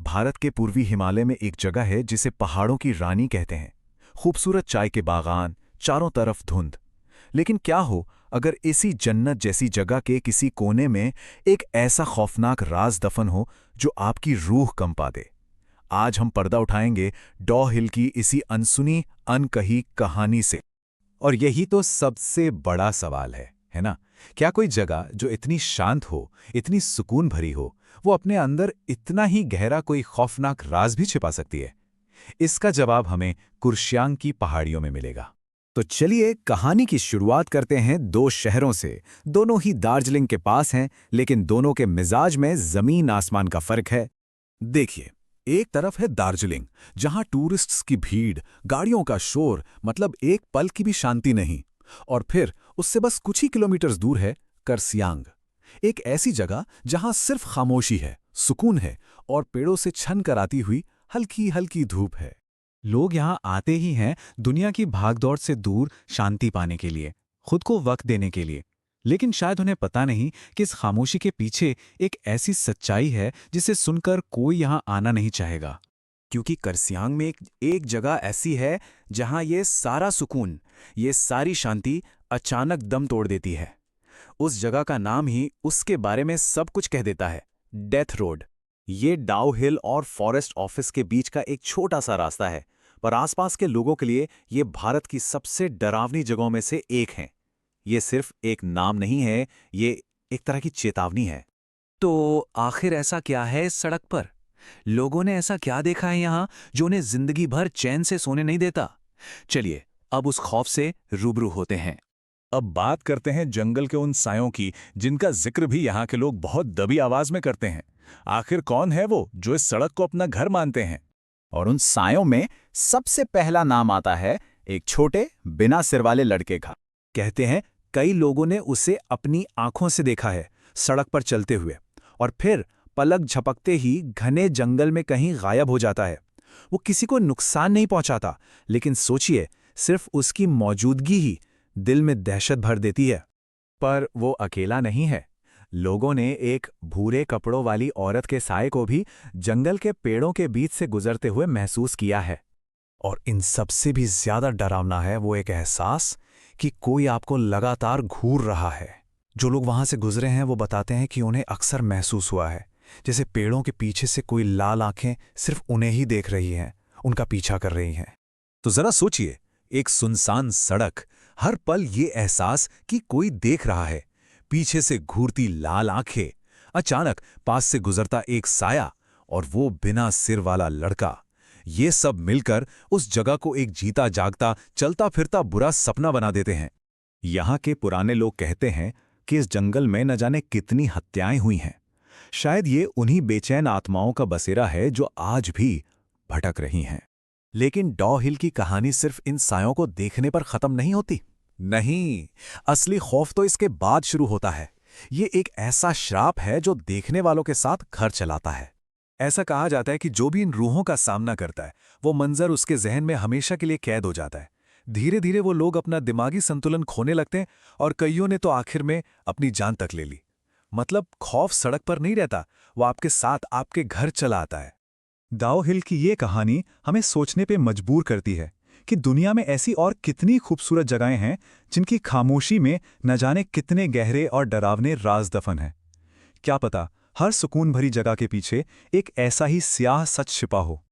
भारत के पूर्वी हिमालय में एक जगह है जिसे पहाड़ों की रानी कहते हैं। खूबसूरत चाय के बागान, चारों तरफ धुंध। लेकिन क्या हो अगर इसी जन्नत जैसी जगह के किसी कोने में एक ऐसा खौफनाक राज दफन हो जो आपकी रूह कंपा दे। आज हम पर्दा उठाएंगे डॉ हिल की इसी अनसुनी, अनकही कहानी से। और यही तो सबसे बड़ा सवाल है ना? क्या कोई जगह जो इतनी शांत हो, इतनी सुकून भरी हो, वो अपने अंदर इतना ही गहरा कोई खौफनाक राज भी छिपा सकती है? इसका जवाब हमें कुर्शियांग की पहाड़ियों में मिलेगा। तो चलिए कहानी की शुरुआत करते हैं दो शहरों से। दोनों ही दार्जिलिंग के पास हैं, लेकिन दोनों के मिजाज में जमीन आसमान का फर्क है। देखिए, एक तरफ है दार्जिलिंग, जहां टूरिस्ट्स की भीड़, गाड़ियों का शोर, मतलब एक पल की भी शांति नहीं। और फिर उससे बस कुछ ही किलोमीटर दूर है कर्सियांग, एक ऐसी जगह जहां सिर्फ खामोशी है, सुकून है और पेड़ों से छन कर आती हुई हल्की हल्की धूप है। लोग यहां आते ही हैं दुनिया की भागदौड़ से दूर शांति पाने के लिए, खुद को वक्त देने के लिए। लेकिन शायद उन्हें पता नहीं कि इस खामोशी के पीछे एक ऐसी सच्चाई है जिसे सुनकर कोई यहां आना नहीं चाहेगा। क्योंकि कर्सियांग में एक जगह ऐसी है जहां ये सारा सुकून, ये सारी शांति अचानक दम तोड़ देती है। उस जगह का नाम ही उसके बारे में सब कुछ कह देता है, डेथ रोड। ये डाउ हिल और फॉरेस्ट ऑफिस के बीच का एक छोटा सा रास्ता है, पर आसपास के लोगों के लिए ये भारत की सबसे डरावनी जगहों में से एक है। ये सिर्फ एक नाम नहीं है, ये एक तरह की चेतावनी है। तो आखिर ऐसा क्या है इस सड़क पर? लोगों ने ऐसा क्या देखा है यहाँ जो उन्हें जिंदगी भर चैन से सोने नहीं देता? चलिए अब उस खौफ से रूबरू होते हैं। अब बात करते हैं जंगल के उन सायों की, जिनका जिक्र भी यहाँ के लोग बहुत दबी आवाज में करते हैं। आखिर कौन है वो जो इस सड़क को अपना घर मानते हैं? और उन सायों में सबसे पहला नाम आता है एक छोटे बिना सिर वाले लड़के का। कहते हैं कई लोगों ने उसे अपनी आंखों से देखा है सड़क पर चलते हुए, और फिर पलक झपकते ही घने जंगल में कहीं गायब हो जाता है। वो किसी को नुकसान नहीं पहुंचाता, लेकिन सोचिए, सिर्फ उसकी मौजूदगी ही दिल में दहशत भर देती है। पर वो अकेला नहीं है। लोगों ने एक भूरे कपड़ों वाली औरत के साए को भी जंगल के पेड़ों के बीच से गुजरते हुए महसूस किया है। और इन सबसे भी ज्यादा डरावना है वो एक एहसास कि कोई आपको लगातार घूर रहा है। जो लोग वहां से गुजरे हैं वो बताते हैं कि उन्हें अक्सर महसूस हुआ है जैसे पेड़ों के पीछे से कोई लाल आंखें सिर्फ उन्हें ही देख रही हैं, उनका पीछा कर रही हैं। तो जरा सोचिए, एक सुनसान सड़क, हर पल ये एहसास कि कोई देख रहा है, पीछे से घूरती लाल आंखें, अचानक पास से गुजरता एक साया, और वो बिना सिर वाला लड़का। ये सब मिलकर उस जगह को एक जीता जागता, चलता फिरता बुरा सपना बना देते हैं। यहाँ के पुराने लोग कहते हैं कि इस जंगल में न जाने कितनी हत्याएं हुई हैं। शायद ये उन्हीं बेचैन आत्माओं का बसेरा है जो आज भी भटक रही हैं। लेकिन डॉ हिल की कहानी सिर्फ इन सायों को देखने पर खत्म नहीं होती। नहीं, असली खौफ तो इसके बाद शुरू होता है। ये एक ऐसा श्राप है जो देखने वालों के साथ घर चलाता है। ऐसा कहा जाता है कि जो भी इन रूहों का सामना करता है, वो मंजर उसके जहन में हमेशा के लिए कैद हो जाता है। धीरे धीरे वो लोग अपना दिमागी संतुलन खोने लगते हैं, और कईयों ने तो आखिर में अपनी जान तक ले ली। मतलब खौफ सड़क पर नहीं रहता, वो आपके साथ आपके घर चला आता है। डाउ हिल की ये कहानी हमें सोचने पे मजबूर करती है कि दुनिया में ऐसी और कितनी खूबसूरत जगहें हैं जिनकी खामोशी में न जाने कितने गहरे और डरावने राज दफन हैं। क्या पता हर सुकून भरी जगह के पीछे एक ऐसा ही स्याह सच छिपा हो।